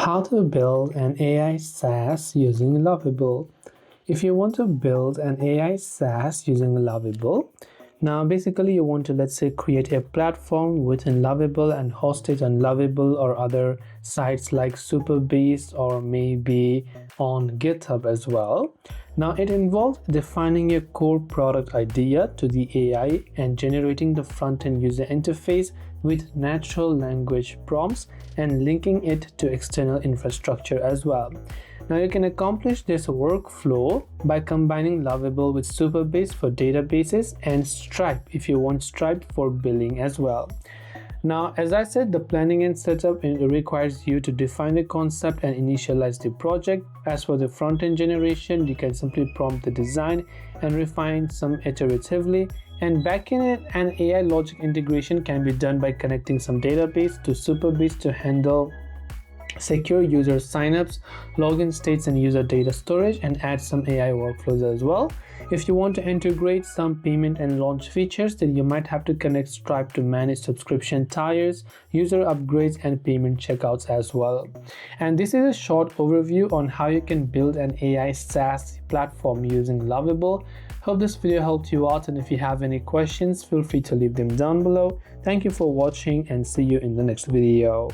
How to build an AI SaaS using Lovable. If you want to build an AI SaaS using Lovable, now basically you want to, let's say, create a platform within Lovable and host it on Lovable or other sites like Superbeast or maybe on GitHub as well. Now it involves defining your core product idea to the AI and generating the front-end user interface with natural language prompts and linking it to external infrastructure as well. Now you can accomplish this workflow by combining Lovable with Superbeast for databases and Stripe if you want Stripe for billing as well. Now, as I said, the planning and setup requires you to define the concept and initialize the project. As for the front-end generation, you can simply prompt the design and refine some iteratively. And backend and AI logic integration can be done by connecting some database to Superbeast to handle secure user signups, login states and user data storage, and add some AI workflows as well. If you want to integrate some payment and launch features, then you might have to connect Stripe to manage subscription tiers, user upgrades, and payment checkouts as well. And this is a short overview on how you can build an AI SaaS platform using Lovable. Hope this video helped you out, and if you have any questions, feel free to leave them down below. Thank you for watching and see you in the next video.